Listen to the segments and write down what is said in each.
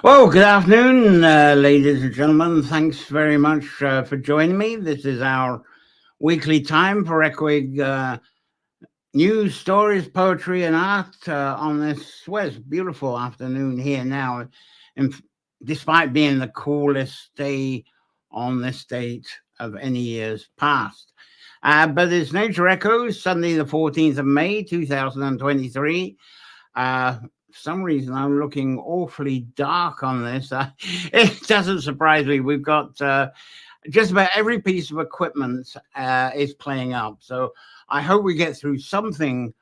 Well, good afternoon, ladies and gentlemen. Thanks very much for joining me. This is our weekly time for Equig news, stories, poetry, and art on this beautiful afternoon here now. And despite being the coolest day on this date of any years past. But it's Nature Echoes, Sunday, the 14th of May, 2023. For some reason, I'm looking awfully dark on this. It doesn't surprise me. We've got just about every piece of equipment is playing up. So I hope we get through something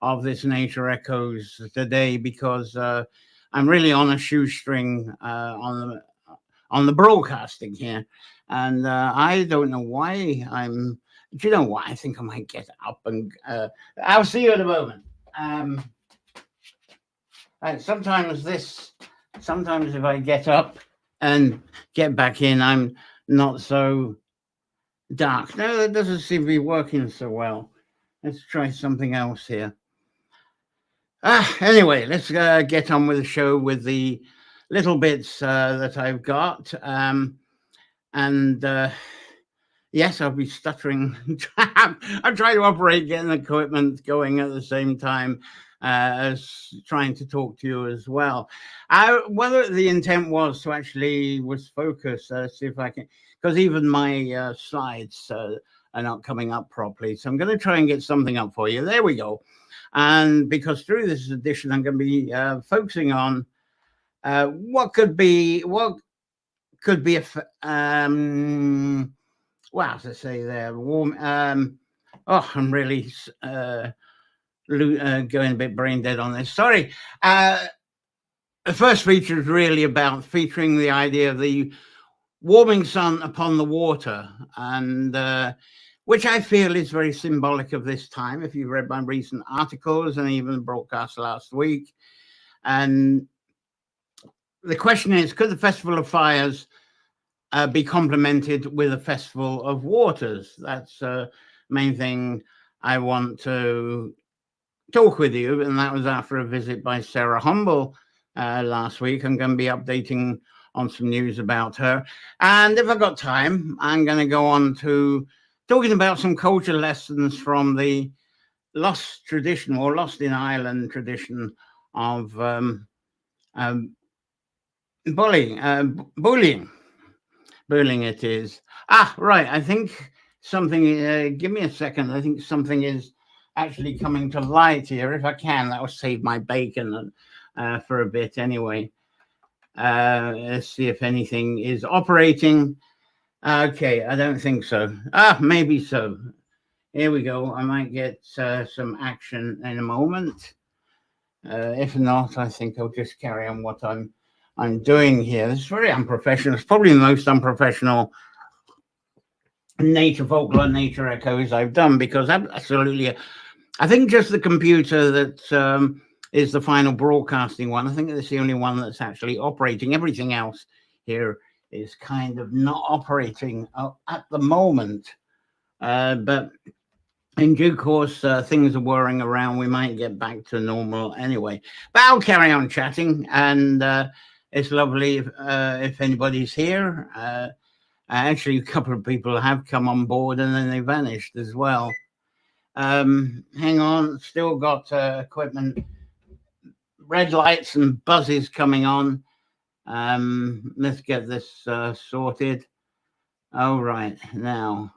of this Nature Echoes today, because I'm really on a shoestring on the broadcasting here. And I don't know why do you know what? I think I might get up and I'll see you in a moment. Sometimes if I get up and get back in, I'm not so dark. No, that doesn't seem to be working so well. Let's try something else here. Anyway, let's get on with the show with the little bits that I've got. Yes, I'll be stuttering. I'm trying to operate, getting the equipment going at the same time as trying to talk to you as well. Whether the intent was focus, see if I can, because even my slides are not coming up properly. So I'm going to try and get something up for you. There we go. And because through this edition, I'm going to be focusing on what could be a well, as I say there, warm. I'm really going a bit brain dead on this. Sorry. The first feature is really about featuring the idea of the warming sun upon the water, and which I feel is very symbolic of this time. If you've read my recent articles and even the broadcast last week, and the question is, could the Festival of Fires be complemented with a Festival of Waters? That's the main thing I want to talk with you, and that was after a visit by Saraí Humble last week. I'm going to be updating on some news about her, and if I've got time, I'm going to go on to talking about some culture lessons from the lost tradition, or lost in Ireland tradition, of bullying. Booleying it is. Right. I think something, give me a second. I think something is actually coming to light here. If I can, that will save my bacon for a bit anyway. Let's see if anything is operating. Okay, I don't think so. Maybe so. Here we go. I might get some action in a moment. If not, I think I'll just carry on what I'm doing here. This is very unprofessional. It's probably the most unprofessional folklore nature echoes I've done, because absolutely, I think just the computer that is the final broadcasting one. I think it's the only one that's actually operating. Everything else here is kind of not operating at the moment. But in due course, things are whirring around. We might get back to normal anyway. But I'll carry on chatting, and it's lovely if anybody's here. Actually, a couple of people have come on board and then they vanished as well. Hang on, still got equipment, red lights and buzzes coming on. Let's get this sorted. All right, now.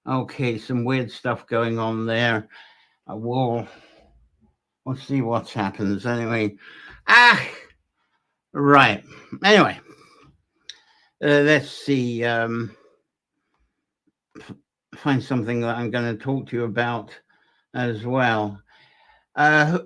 Okay, some weird stuff going on there. We'll see what happens anyway. Right. Anyway, let's see. Find something that I'm going to talk to you about as well. I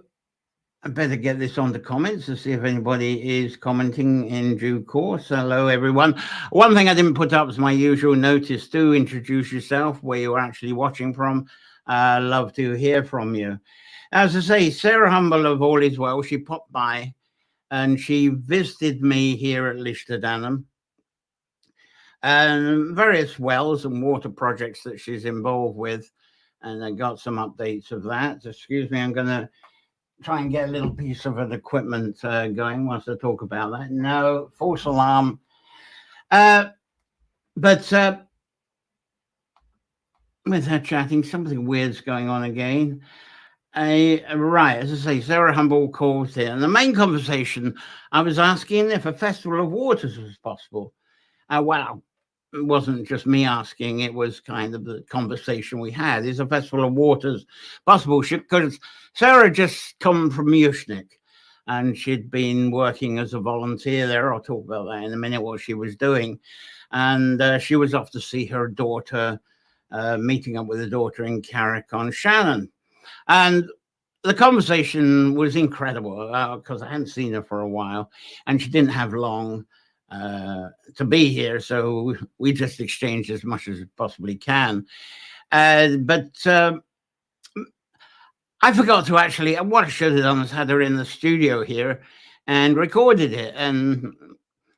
better get this on the comments to see if anybody is commenting in due course. Hello, everyone. One thing I didn't put up is my usual notice to introduce yourself, where you're actually watching from. Love to hear from you. As I say, Saraí Humble of All Is Well, she popped by and she visited me here at Lichterdanum, and various wells and water projects that she's involved with. And I got some updates of that. Excuse me, I'm going to try and get a little piece of an equipment going whilst I talk about that. No, false alarm. But with her chatting, something weird's going on again. Right, as I say, Sarah Humble calls in. And the main conversation, I was asking if a festival of waters was possible. Well, it wasn't just me asking, it was kind of the conversation we had. Is a festival of waters possible? Because Sarah just come from Mushnik and she'd been working as a volunteer there. I'll talk about that in a minute, what she was doing. And she was off to see her daughter, meeting up with her daughter in Carrick-on-Shannon. And the conversation was incredible because I hadn't seen her for a while and she didn't have long to be here. So we just exchanged as much as we possibly can. But I forgot to actually, what I should have done is had her in the studio here and recorded it. And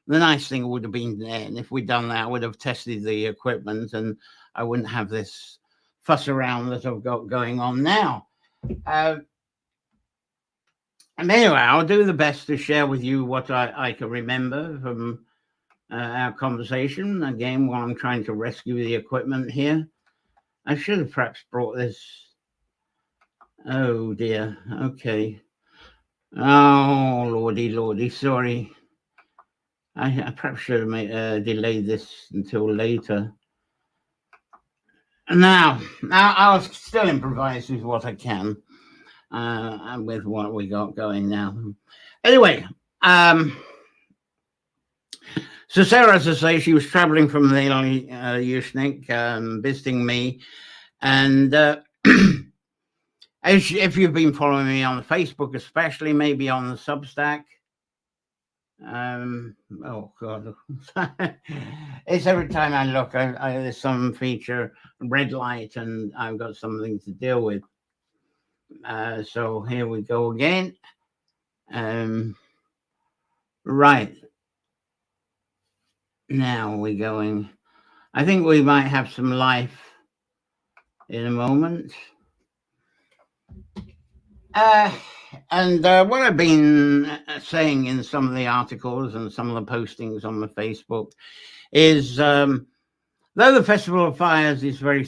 the nice thing would have been then, if we'd done that, I would have tested the equipment and I wouldn't have this fuss around that I've got going on now. And anyway, I'll do the best to share with you what I can remember from our conversation. Again, while I'm trying to rescue the equipment here. I should have perhaps brought this. Oh dear, okay. Oh, lordy, sorry. I perhaps should have delayed this until later. Now I'll still improvise with what I can. And with what we got going now. Anyway, so Sarah, as I say, she was traveling from the Yushnik, visiting me. And if you've been following me on Facebook, especially, maybe on the Substack, oh God, it's every time I look, there's some feature, red light, and I've got something to deal with. So here we go again. Right. Now we're going. I think we might have some life in a moment. And what I've been saying in some of the articles and some of the postings on the Facebook is, though the Festival of Fires is very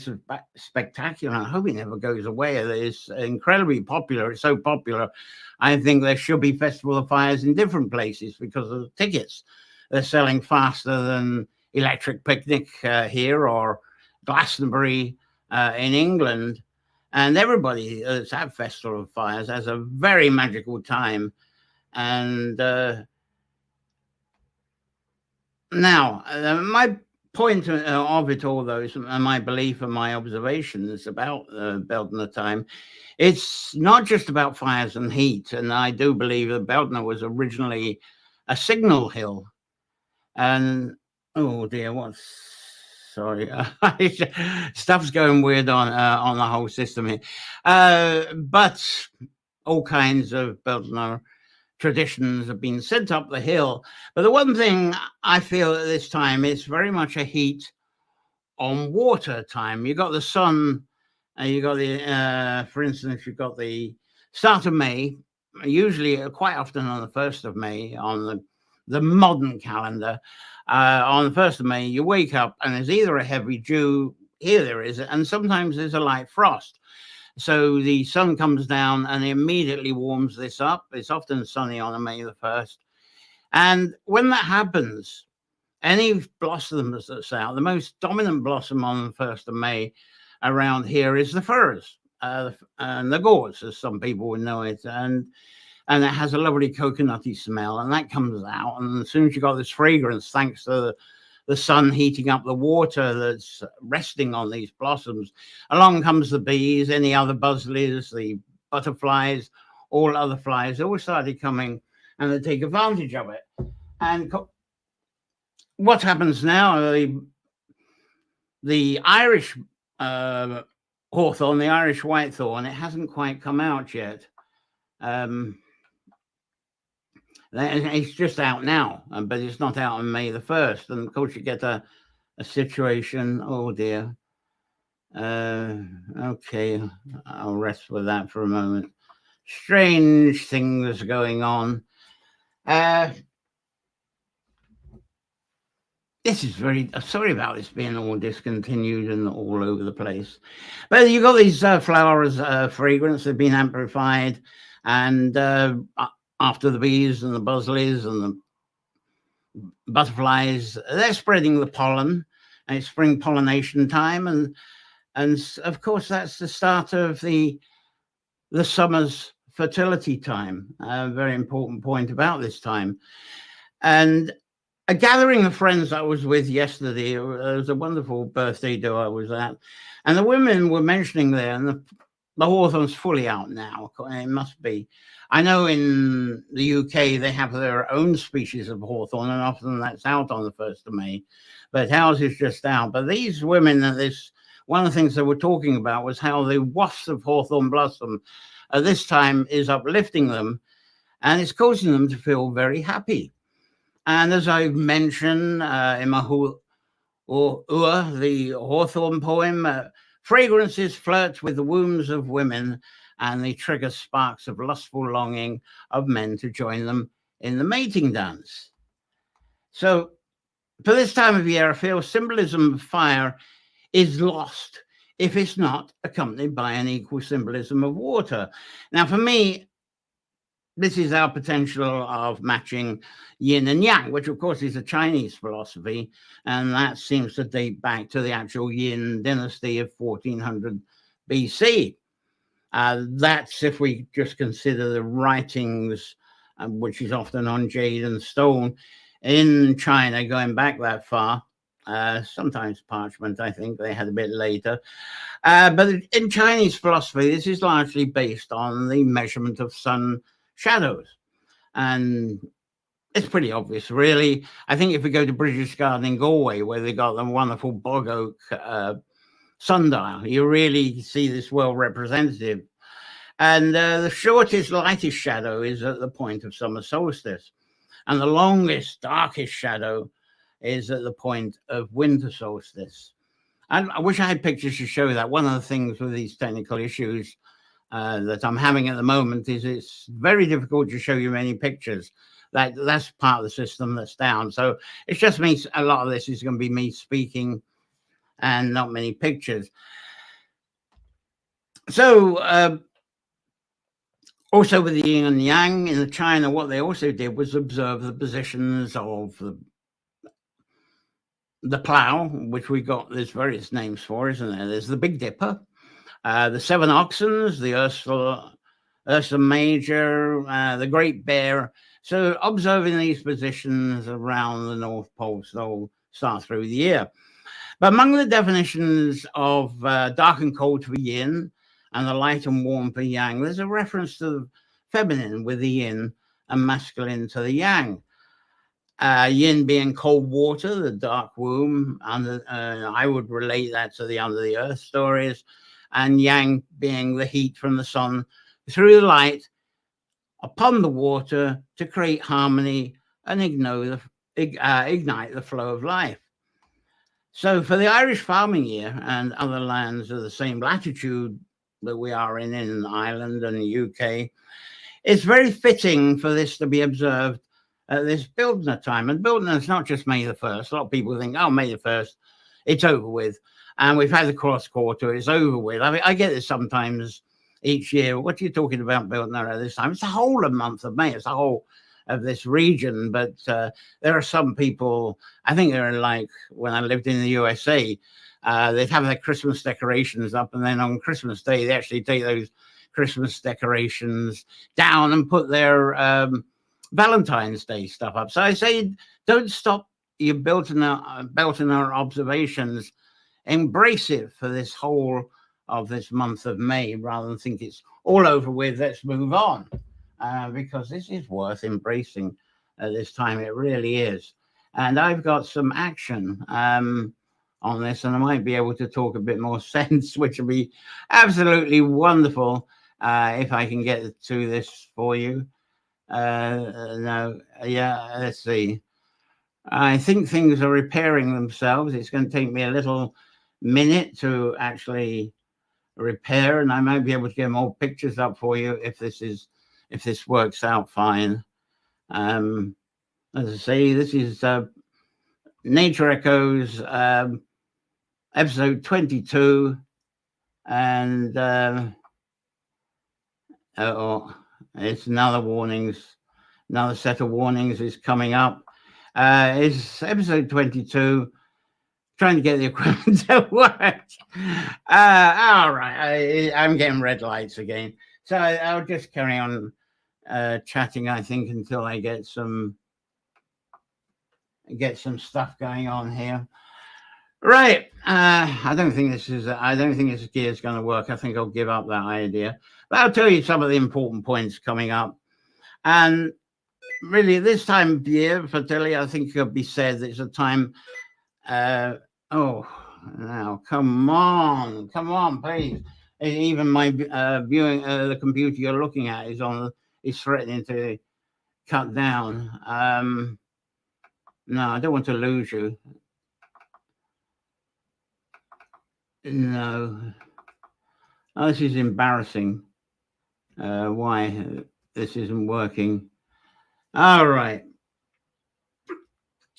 spectacular, I hope it never goes away. It's incredibly popular. It's so popular. I think there should be Festival of Fires in different places because of the tickets. They're selling faster than Electric Picnic here or Glastonbury in England. And everybody that's at Festival of Fires has a very magical time. And now, my point of it all, though, is my belief and my observations about Bealtaine time. It's not just about fires and heat. And I do believe that Bealtaine was originally a signal hill. And, oh dear, sorry, stuff's going weird on the whole system here. But all kinds of Bealtaine traditions have been sent up the hill. But the one thing I feel at this time is very much a heat on water time. You got the sun, you got the, for instance, you've got the start of May, usually quite often on the 1st of May on the modern calendar. On the 1st of May, you wake up and there's either a heavy dew, here there is, and sometimes there's a light frost. So the sun comes down and immediately warms this up. It's often sunny on May the 1st. And when that happens, any blossoms that's out, the most dominant blossom on the 1st of May around here is the furze and the gorse, as some people would know it. And it has a lovely coconutty smell, and that comes out. And as soon as you got this fragrance, thanks to the sun heating up the water that's resting on these blossoms, along comes the bees, any other buzzards, the butterflies, all other flies, all started coming and they take advantage of it. And what happens now, the Irish hawthorn, the Irish whitethorn, it hasn't quite come out yet. It's just out now, but it's not out on May the 1st. And of course, you get a situation. Oh dear. Okay, I'll rest with that for a moment. strange things going on. This is very sorry about this being all discontinued and all over the place. But you got these flowers, fragrance have been amplified, and after the bees and the buzzleys and the butterflies, they're spreading the pollen, and it's spring pollination time, and of course that's the start of the summer's fertility time. A very important point about this time. And a gathering of friends I was with yesterday, it was a wonderful birthday do I was at, and the women were mentioning there, and the hawthorn's fully out now. It must be. I know in the UK they have their own species of hawthorn, and often that's out on the 1st of May, but ours is just out. But these women, one of the things they were talking about was how the wafts of hawthorn blossom at this time is uplifting them, and it's causing them to feel very happy. And as I've mentioned in my the hawthorn poem, fragrances flirt with the wombs of women, and they trigger sparks of lustful longing of men to join them in the mating dance. So for this time of year, I feel symbolism of fire is lost if it's not accompanied by an equal symbolism of water. Now, for me, this is our potential of matching yin and yang, which of course is a Chinese philosophy, and that seems to date back to the actual Yin dynasty of 1400 BC. That's if we just consider the writings, which is often on jade and stone in China, going back that far. Sometimes parchment, I think they had a bit later. But in Chinese philosophy, this is largely based on the measurement of sun shadows. And it's pretty obvious, really. I think if we go to British Garden in Galway, where they got the wonderful bog oak sundial, you really see this well representative. And the shortest, lightest shadow is at the point of summer solstice. And the longest, darkest shadow is at the point of winter solstice. And I wish I had pictures to show that. One of the things with these technical issues that I'm having at the moment is it's very difficult to show you many pictures. That's part of the system that's down. So it's just me. A lot of this is going to be me speaking and not many pictures. So also with the yin and yang in China, what they also did was observe the positions of the plow, which we got, there's various names for, isn't there? There's the Big Dipper, the 7 Oxens, the Ursa Major, the Great Bear. So observing these positions around the North Pole start through the year. But among the definitions of dark and cold for yin and the light and warm for yang, there's a reference to the feminine with the yin and masculine to the yang. Yin being cold water, the dark womb, and I would relate that to the under the earth stories, and yang being the heat from the sun through the light upon the water to create harmony and ignite the flow of life. So for the Irish farming year and other lands of the same latitude that we are in Ireland and the UK, it's very fitting for this to be observed at this Bealtaine time. And Bealtaine is not just May the 1st. A lot of people think, oh, May the 1st, it's over with. And we've had the cross quarter, it's over with. I mean, I get this sometimes each year. What are you talking about Bealtaine at this time? It's the whole of month of May. It's the whole of this region. But there are some people, I think they're like when I lived in the USA, they'd have their Christmas decorations up. And then on Christmas Day, they actually take those Christmas decorations down and put their Valentine's Day stuff up. So I say, don't stop your Bealtaine observations. Embrace it for this whole of this month of May rather than think it's all over with. Let's move on because this is worth embracing at this time. It really is. And I've got some action on this, and I might be able to talk a bit more sense, which will be absolutely wonderful if I can get to this for you. Let's see. I think things are repairing themselves. It's going to take me a little minute to actually repair, and I might be able to get more pictures up for you if this works out fine. As I say, this is Nature Echoes, episode 22, and it's another set of warnings is coming up. It's episode 22. Trying to get the equipment to work. All right, I'm getting red lights again, so I'll just carry on chatting, I think, until I get some stuff going on here. Right. I don't think this gear is going to work. I think I'll give up that idea. But I'll tell you some of the important points coming up. And really, this time of year, fertility, I think it could be said that it's a time. Now, come on, please. Even my viewing, the computer you're looking at is threatening to cut down. No, I don't want to lose you. No. Oh, this is embarrassing. Why this isn't working. All right.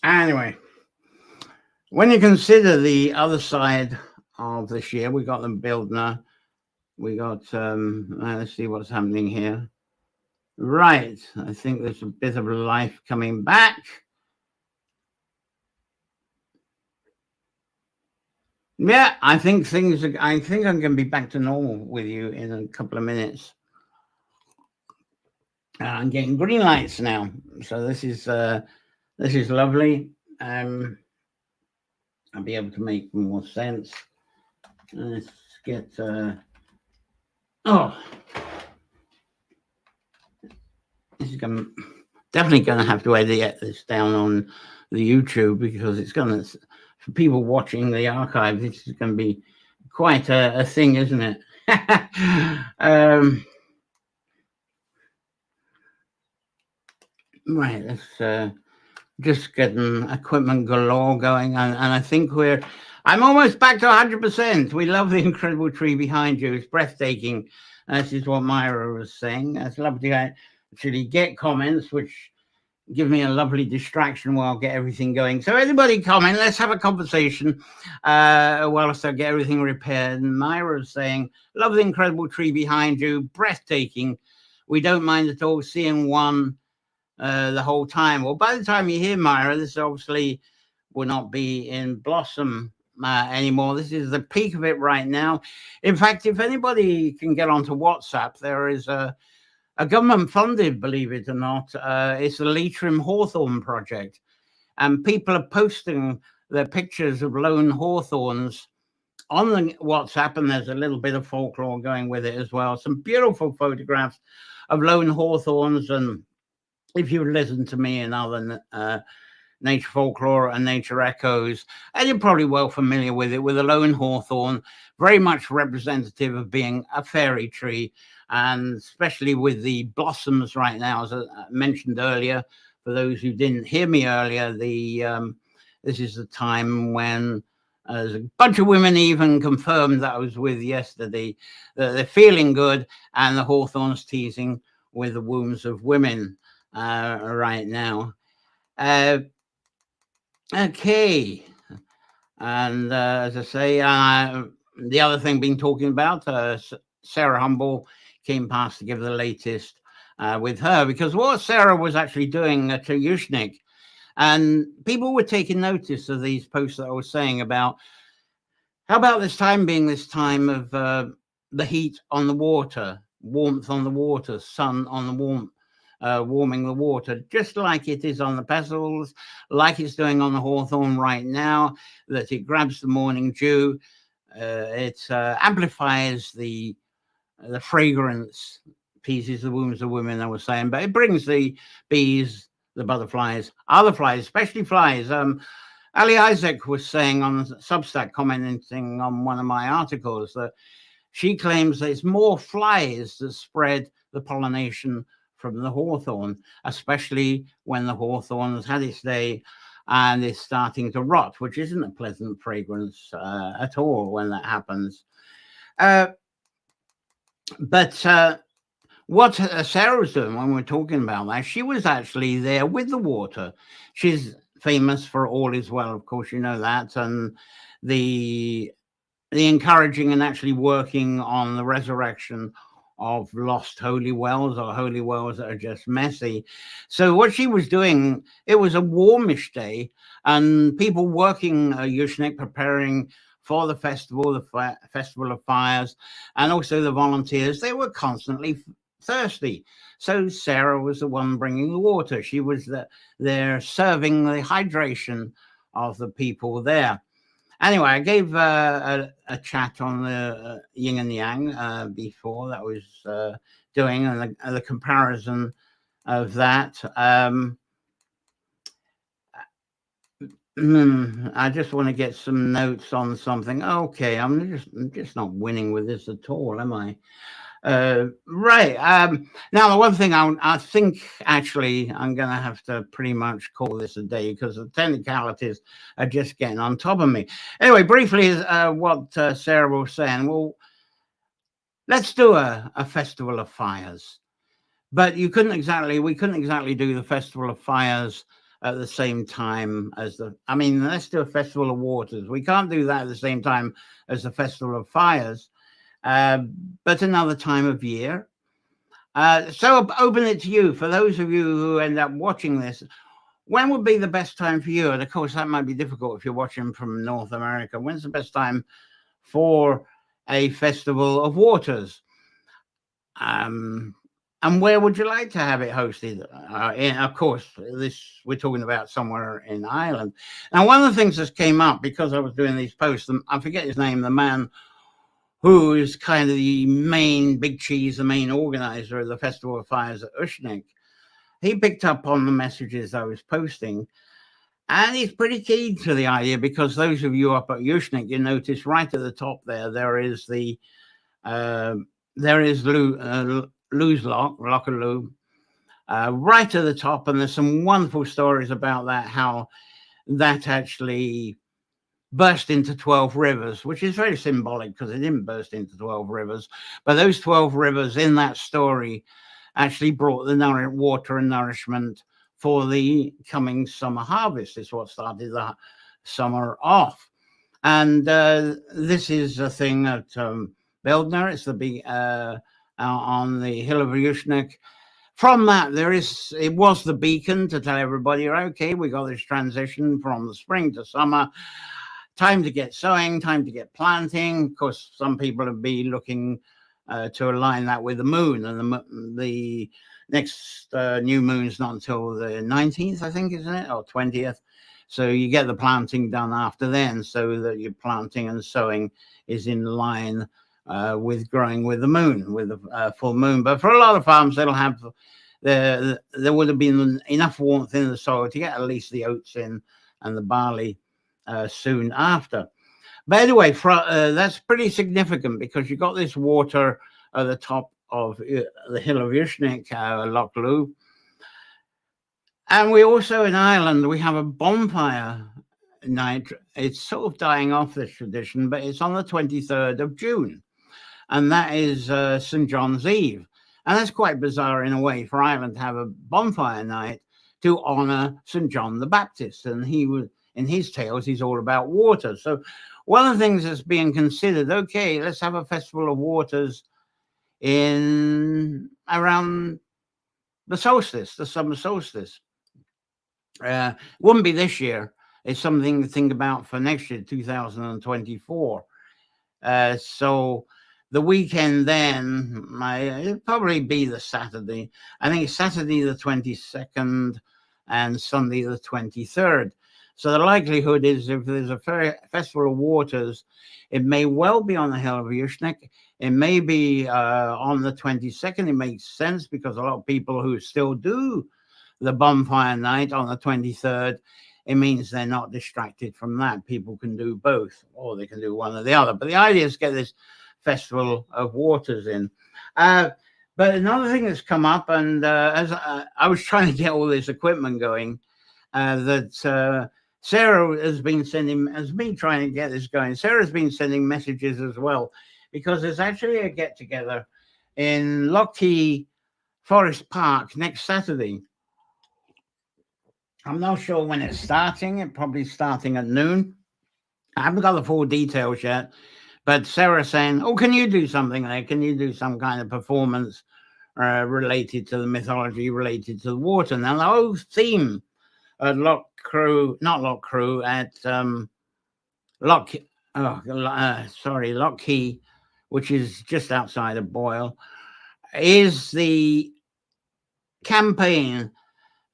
Anyway, when you consider the other side of this year, we got the Bealtaine. We got, let's see what's happening here. Right. I think there's a bit of life coming back. Yeah, I think I'm going to be back to normal with you in a couple of minutes. I'm getting green lights now, so this is lovely. I'll be able to make more sense. Let's get. This is definitely going to have to edit this down on the YouTube, because it's going to, for people watching the archive, this is going to be quite a thing, isn't it? Right, let's just getting equipment galore going, and I think I'm almost back to 100%. We love the incredible tree behind you. It's breathtaking. This is what Myra was saying. It's lovely to actually get comments, which give me a lovely distraction while I get everything going. So anybody comment, let's have a conversation whilst I get everything repaired. And Myra was saying, love the incredible tree behind you, breathtaking. We don't mind at all seeing one the whole time. Well, by the time you hear Myra, this obviously will not be in blossom anymore. This is the peak of it right now. In fact, if anybody can get onto WhatsApp, there is a government-funded, believe it or not, it's the Leitrim Hawthorn Project. And people are posting their pictures of lone hawthorns on the WhatsApp, and there's a little bit of folklore going with it as well. Some beautiful photographs of lone hawthorns. And if you listen to me and other nature folklore and nature echoes, and you're probably well familiar with it, with a lone hawthorn, very much representative of being a fairy tree, and especially with the blossoms right now, as I mentioned earlier. For those who didn't hear me earlier, this is the time when there's a bunch of women even confirmed that I was with yesterday, that they're feeling good, and the hawthorn's teasing with the wombs of women right now. Okay, and as I say, the other thing being talking about, Sarah Humble came past to give the latest with her, because what Sarah was actually doing to Yushnik, and people were taking notice of these posts that I was saying about, how about this time being this time of the heat on the water, warmth on the water, sun on the warmth, warming the water, just like it is on the pestles, like it's doing on the hawthorn right now, that it grabs the morning dew, it amplifies the fragrance, teases the wombs of women, I was saying, but it brings the bees, the butterflies, other flies, especially flies. Ali Isaac was saying on Substack, commenting on one of my articles, that she claims that it's more flies that spread the pollination from the hawthorn, especially when the hawthorn has had its day and is starting to rot, which isn't a pleasant fragrance at all when that happens. But what Sarah was doing when we're talking about that, she was actually there with the water. She's famous for All Is Well, of course, you know that, and the encouraging and actually working on the resurrection of lost holy wells or holy wells that are just messy. So what she was doing, it was a warmish day, and people working Yushnik preparing for the festival, the festival of fires, and also the volunteers, they were constantly thirsty. So Sarah was the one bringing the water. She was there serving the hydration of the people there. Anyway, I gave a chat on the yin and yang before that was doing, and the comparison of that. I just want to get some notes on something. Okay, I'm just not winning with this at all, am I? Right. Now, the one thing I think actually I'm going to have to pretty much call this a day because the technicalities are just getting on top of me. Anyway, briefly, what Sarah was saying. Well, let's do a festival of fires, but we couldn't exactly do the festival of fires at the same time as let's do a festival of waters. We can't do that at the same time as the festival of fires. But another time of year. So I'll open it to you. For those of you who end up watching this, when would be the best time for you? And of course, that might be difficult if you're watching from North America. When's the best time for a festival of waters? And where would you like to have it hosted? Of course, we're talking about somewhere in Ireland. Now, one of the things that came up because I was doing these posts, I forget his name, the man who is kind of the main big cheese, the main organizer of the Festival of Fires at Ushnik. He picked up on the messages I was posting, and he's pretty keen to the idea because those of you up at Ushnik, you notice right at the top there is Lou's Loch of Lou, right at the top, and there's some wonderful stories about that, how that actually burst into 12 rivers, which is very symbolic because it didn't burst into 12 rivers, but those 12 rivers in that story actually brought the water and nourishment for the coming summer harvest. Is what started the summer off. And this is a thing at Bealtaine. It's the big on the hill of Yushnik. From that, it was the beacon to tell everybody, okay, we got this transition from the spring to summer. Time to get sowing, time to get planting. Of course, some people have been looking to align that with the moon, and the next new moon's not until the 19th, I think, isn't it, or 20th? So you get the planting done after then, so that your planting and sowing is in line with growing with the moon, with the full moon. But for a lot of farms, there would have been enough warmth in the soil to get at least the oats in and the barley soon after. But anyway, that's pretty significant because you got this water at the top of the hill of Yushnik, Loch Lou. And we also in Ireland, we have a bonfire night. It's sort of dying off, this tradition, but it's on the 23rd of June. And that is St. John's Eve. And that's quite bizarre in a way for Ireland to have a bonfire night to honor St. John the Baptist. And in his tales, he's all about water. So one of the things that's being considered, okay, let's have a festival of waters around the solstice, the summer solstice. Wouldn't be this year. It's something to think about for next year, 2024. So the weekend then, it'll probably be the Saturday. I think it's Saturday the 22nd and Sunday the 23rd. So the likelihood is if there's a festival of waters, it may well be on the hill of Yushnik. It may be on the 22nd. It makes sense because a lot of people who still do the bonfire night on the 23rd, it means they're not distracted from that. People can do both, or they can do one or the other. But the idea is to get this festival of waters in. But another thing that's come up, and as I was trying to get all this equipment going, that Sarah has been trying to get this going. Sarah's been sending messages as well, because there's actually a get-together in Lockheed Forest Park next Saturday. I'm not sure when it's starting. It's probably starting at noon. I haven't got the full details yet, but Sarah's saying, "Oh, can you do something there? Can you do some kind of performance related to the mythology, related to the water?" Now, the whole theme at Loch Lockheed, which is just outside of Boyle, is the campaign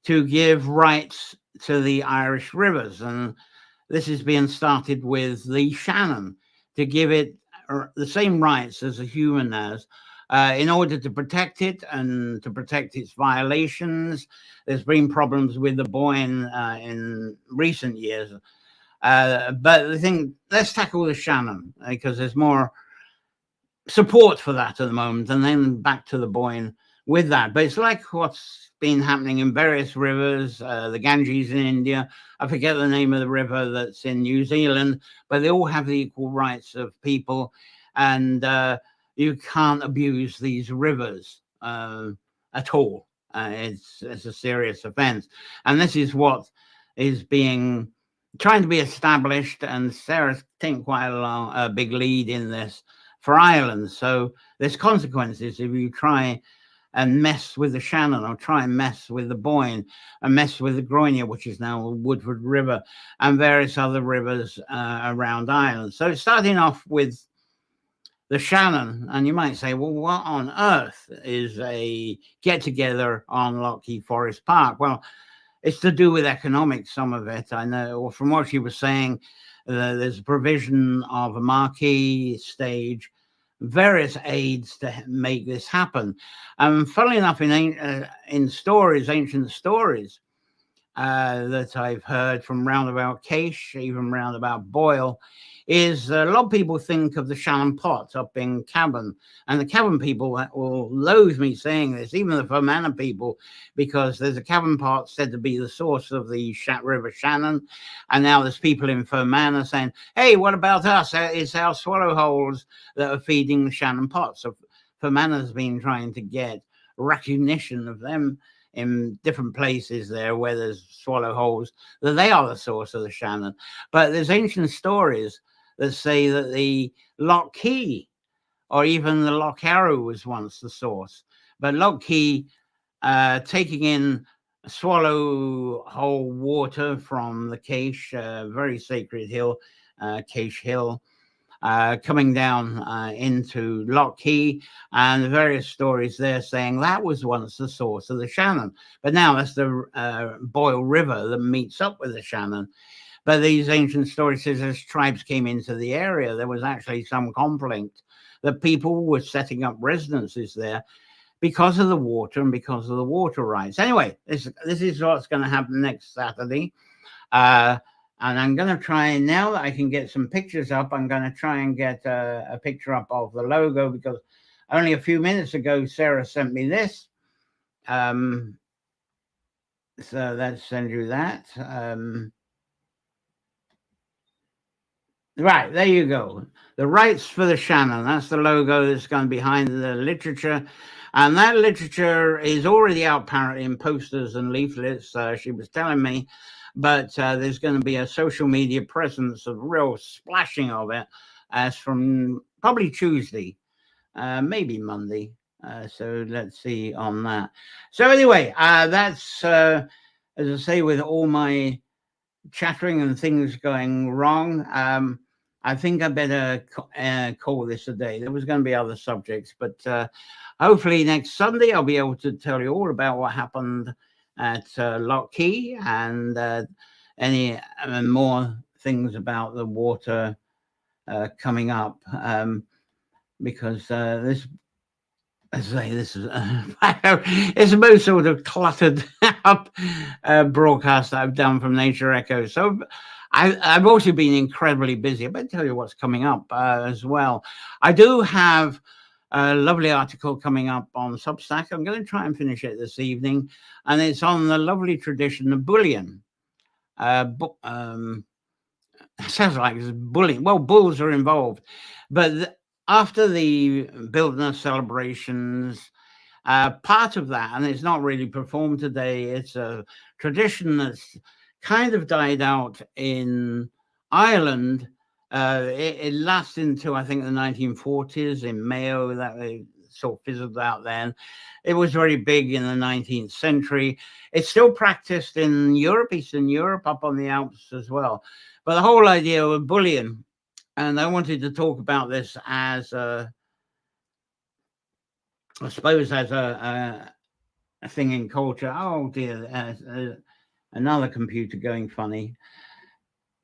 to give rights to the Irish rivers. And this is being started with the Shannon, to give it the same rights as a human has, in order to protect it and to protect its violations. There's been problems with the Boyne in recent years. But the thing, let's tackle the Shannon, because there's more support for that at the moment, and then back to the Boyne with that. But it's like what's been happening in various rivers, the Ganges in India. I forget the name of the river that's in New Zealand, but they all have the equal rights of people, and you can't abuse these rivers at all. It's a serious offence, and this is what is trying to be established. And Sarah's taken quite a big lead in this for Ireland. So there's consequences if you try and mess with the Shannon, or try and mess with the Boyne, and mess with the Groyne, which is now Woodford River, and various other rivers around Ireland. So starting off with the Shannon, and you might say, well, what on earth is a get-together on Lockheed Forest Park? Well, it's to do with economics, some of it. I know from what she was saying, there's a provision of a marquee stage, various aids to make this happen. Funnily enough, in ancient stories that I've heard from roundabout Caish, even roundabout Boyle, is a lot of people think of the Shannon Pot up in Cavan, and the Cavan people will loathe me saying this, even the Fermanagh people, because there's a Cavan Pot said to be the source of the River Shannon, and now there's people in Fermanagh saying, hey, what about us? It's our swallow holes that are feeding the Shannon Pot. So Fermanagh's been trying to get recognition of them in different places there where there's swallow holes, that they are the source of the Shannon. But there's ancient stories that say that the Loch Key or even the Loch Arrow was once the source. But Loch Key, taking in swallow hole water from the Caish, very sacred hill, Caish Hill, coming down into Loch Key, and the various stories there saying that was once the source of the Shannon. But now that's the Boyle River that meets up with the Shannon. But these ancient stories says as tribes came into the area, there was actually some conflict, that people were setting up residences there because of the water and because of the water rights. Anyway, this is what's going to happen next Saturday. And I'm going to try, now that I can get some pictures up, I'm going to try and get a picture up of the logo, because only a few minutes ago, Sarah sent me this. So let's send you that. Right, there you go. The rights for the Shannon. That's the logo that's going behind the literature. And that literature is already out apparently in posters and leaflets, she was telling me. But there's going to be a social media presence of real splashing of it as from probably Tuesday, maybe Monday. So let's see on that. So anyway, that's, as I say, with all my chattering and things going wrong, I think I better call this a day. There was going to be other subjects, but hopefully next Sunday I'll be able to tell you all about what happened at Loch Key, and any more things about the water coming up, because this, as I say, this is it's the most sort of cluttered up broadcast that I've done from Nature Echo. So I've also been incredibly busy. I better tell you what's coming up as well. I do have a lovely article coming up on Substack. I'm going to try and finish it this evening, and it's on the lovely tradition of bullying. Sounds like it's bullying. Well, bulls are involved, but after the Bealtaine celebrations, part of that, and it's not really performed today, it's a tradition that's kind of died out in Ireland. It lasted until I think the 1940s in Mayo, that they sort of fizzled out then. It was very big in the 19th century. It's still practiced in Europe, Eastern Europe, up on the Alps as well. But the whole idea of bullying, and I wanted to talk about this as I suppose as a thing in culture. Oh dear, another computer going funny.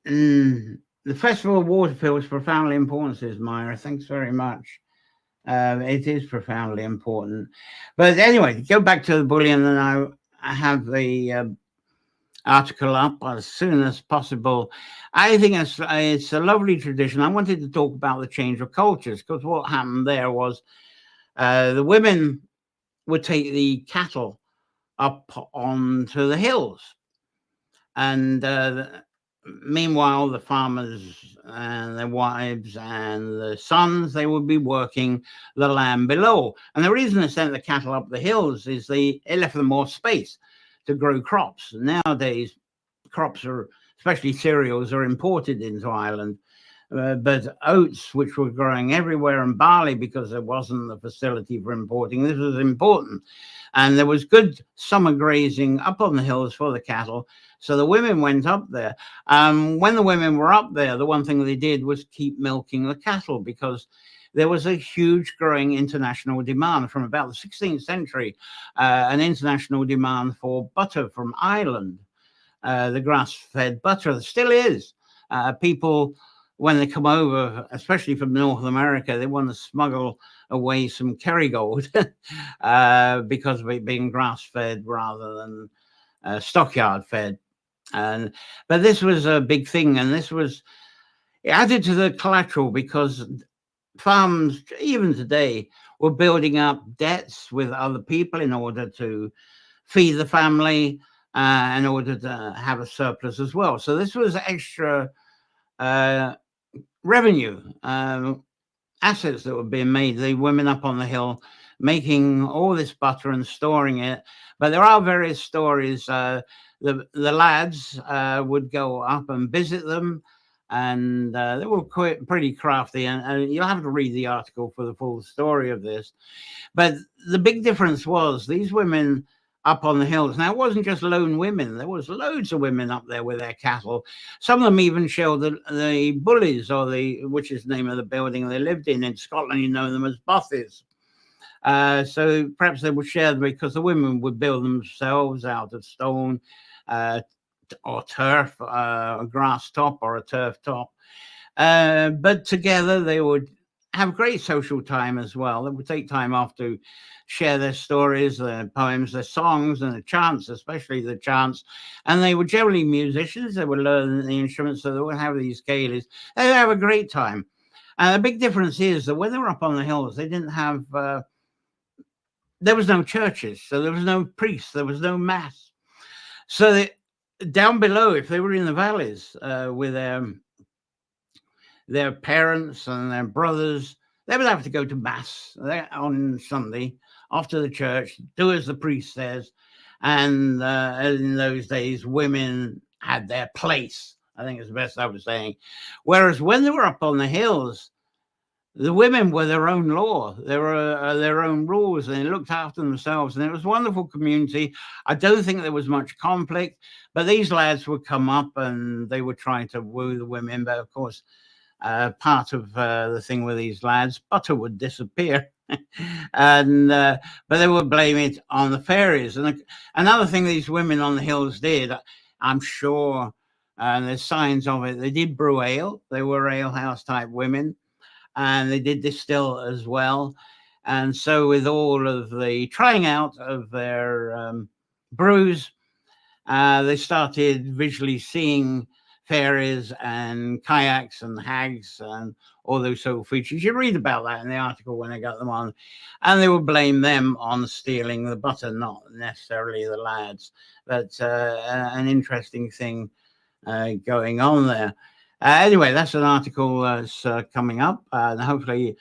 The Festival of Waterfield is profoundly important, says Myra. Thanks very much. It is profoundly important. But anyway, go back to the bullion, and I have the article up as soon as possible. I think it's a lovely tradition. I wanted to talk about the change of cultures, because what happened there was the women would take the cattle up onto the hills. And meanwhile, the farmers and their wives and the sons, they would be working the land below. And the reason they sent the cattle up the hills is it left them more space to grow crops. Nowadays, crops especially cereals, are imported into Ireland. But oats, which were growing everywhere, and barley, because there wasn't the facility for importing, this was important. And there was good summer grazing up on the hills for the cattle. So the women went up there. When the women were up there, the one thing they did was keep milking the cattle, because there was a huge growing international demand from about the 16th century, an international demand for butter from Ireland, the grass-fed butter. There still is. People, when they come over, especially from North America, they want to smuggle away some Kerrygold because of it being grass-fed rather than stockyard-fed. But this was a big thing, and it added to the collateral, because farms, even today, were building up debts with other people in order to feed the family, in order to have a surplus as well. So this was extra revenue, assets that were being made. The women up on the hill making all this butter and storing it. But there are various stories. The lads would go up and visit them, and they were pretty crafty. And you'll have to read the article for the full story of this. But the big difference was these women up on the hills. Now, it wasn't just lone women. There was loads of women up there with their cattle. Some of them even showed the bullies, which is the name of the building they lived in. In Scotland, you know them as bothies. So perhaps they would share them, because the women would build themselves out of stone or turf, a grass top or a turf top. But together they would have great social time as well. They would take time off to share their stories, their poems, their songs, and the chants, especially the chants. And they were generally musicians. They would learn the instruments, so they would have these gailies. They would have a great time. And the big difference is that when they were up on the hills, they didn't have, there was no churches, so there was no priests, there was no mass. So down below, if they were in the valleys with their parents and their brothers, they would have to go to mass on Sunday after the church, do as the priest says. And in those days, women had their place, I think is the best I was saying. Whereas when they were up on the hills, the women were their own law. They were their own rules, and they looked after themselves. And it was a wonderful community. I don't think there was much conflict, but these lads would come up and they would try to woo the women. But of course, part of the thing with these lads, butter would disappear. But they would blame it on the fairies. And another thing these women on the hills did, I'm sure, and there's signs of it, they did brew ale. They were alehouse type women, and they did distill as well. And so with all of the trying out of their brews, they started visually seeing fairies and kayaks and hags and all those sort of features. You read about that in the article when I got them on. And they would blame them on stealing the butter, not necessarily the lads. But an interesting thing going on there. Anyway, that's an article that's coming up. And hopefully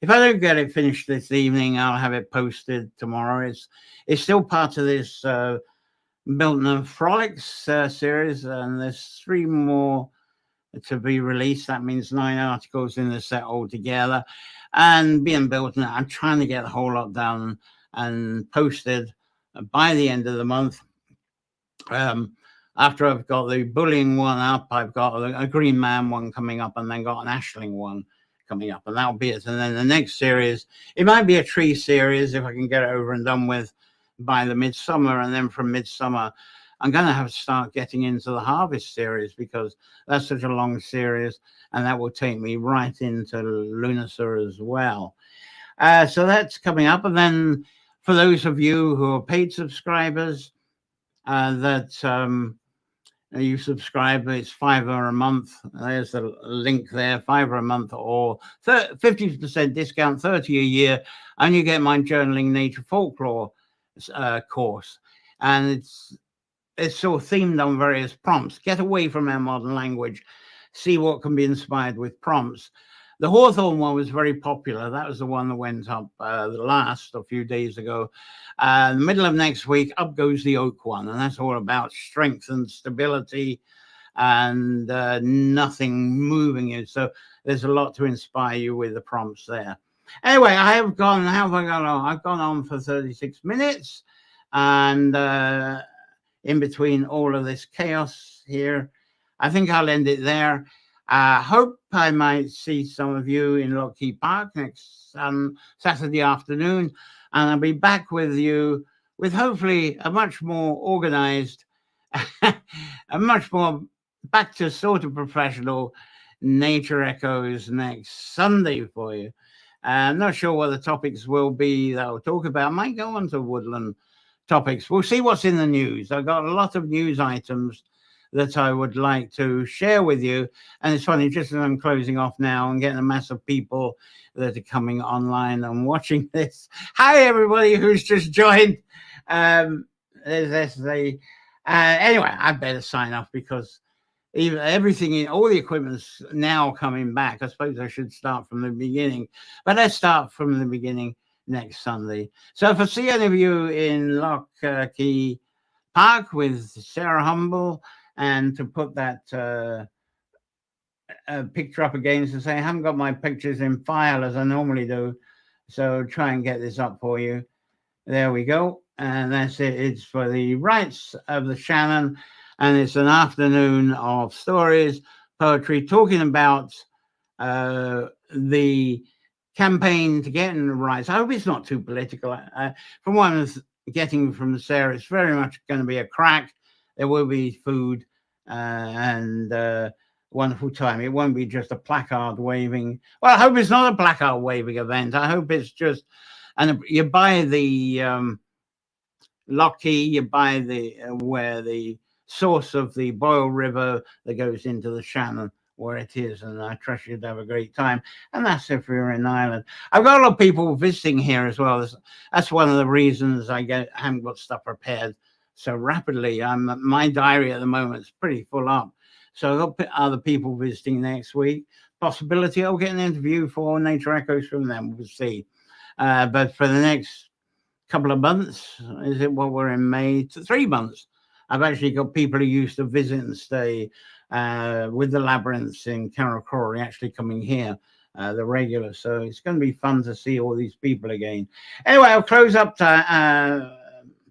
if I don't get it finished this evening, I'll have it posted tomorrow. It's still part of this Bealtaine Frolics series, and there's 3 more to be released. That means 9 articles in the set altogether. And being Bealtaine, I'm trying to get the whole lot done and posted by the end of the month. After I've got the Booleying one up, I've got a Green Man one coming up, and then got an Ashling one coming up, and that'll be it. And then the next series, it might be a tree series if I can get it over and done with by the midsummer, and then from midsummer I'm going to have to start getting into the harvest series, because that's such a long series, and that will take me right into Lunasa as well. So that's coming up. And then for those of you who are paid subscribers, you subscribe, it's $5 a month. There's the link there, $5 a month, or 50% discount, 30 a year, and you get my journaling nature folklore course. And it's sort of themed on various prompts. Get away from our modern language, see what can be inspired with prompts. The Hawthorne one was very popular. That was the one that went up a few days ago. In the middle of next week, up goes the oak one, and that's all about strength and stability and nothing moving you. So there's a lot to inspire you with the prompts there. Anyway, how have I gone on? I've gone on for 36 minutes, and in between all of this chaos here, I think I'll end it there. Hope I might see some of you in Lockheed Park next Saturday afternoon, and I'll be back with you with hopefully a much more organized, a much more back to sort of professional Nature Echoes next Sunday for you. I'm not sure what the topics will be that I'll talk about. I might go on to woodland topics. We'll see what's in the news. I've got a lot of news items that I would like to share with you. And it's funny, just as I'm closing off now and getting a mass of people that are coming online and watching this. Hi, everybody who's just joined. Anyway, I better sign off, because everything, all the equipment's now coming back. I suppose I should start from the beginning, but let's start from the beginning next Sunday. So if I see any of you in Lockheed Park with Saraí Humble, and to put that picture up again, to say I haven't got my pictures in file as I normally do, so try and get this up for you. There we go, and that's it. It's for the rights of the Shannon, and it's an afternoon of stories, poetry, talking about the campaign to get in the rights. I hope it's not too political. From what I'm getting from Sarah, it's very much going to be a crack. There will be food and wonderful time. It won't be just a placard waving. Well, I hope it's not a placard waving event. I hope it's just, and you buy the Lockheed, you buy the where the source of the Boyle River that goes into the Shannon, where it is, and I trust you'd have a great time. And that's if you're in Ireland. I've got a lot of people visiting here as well. That's one of the reasons I haven't got stuff prepared so rapidly. My diary at the moment is pretty full up, so I've got other people visiting next week. Possibility I'll get an interview for Nature Echoes from them. We'll see. But for the next couple of months, is it what we're in May? 3 months. I've actually got people who used to visit and stay with the labyrinths in Carrowcrory actually coming here, the regular. So it's going to be fun to see all these people again. Anyway, I'll close up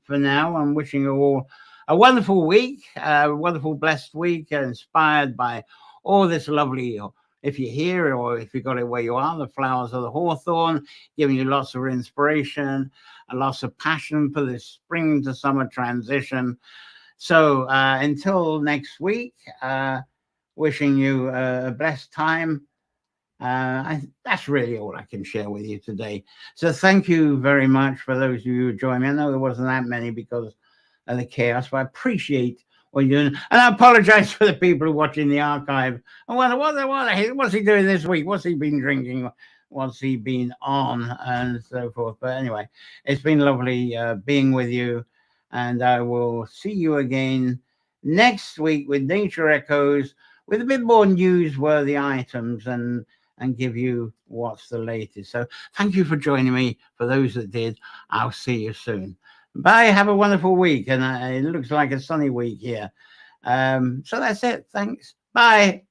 for now. I'm wishing you all a wonderful week, a wonderful, blessed week, inspired by all this lovely, if you're here or if you got it where you are, the flowers of the hawthorn, giving you lots of inspiration and lots of passion for this spring to summer transition. So until next week, wishing you a blessed time. That's really all I can share with you today. So thank you very much for those of you who joined me. I know there wasn't that many because of the chaos, but I appreciate what you're doing. And I apologize for the people who are watching the archive. I wonder, what's he doing this week? What's he been drinking? What's he been on? And so forth. But anyway, it's been lovely being with you. And I will see you again next week with Nature Echoes, with a bit more newsworthy items and and give you what's the latest. So thank you for joining me. For those that did, I'll see you soon. Bye. Have a wonderful week. And it looks like a sunny week here. So that's it. Thanks. Bye.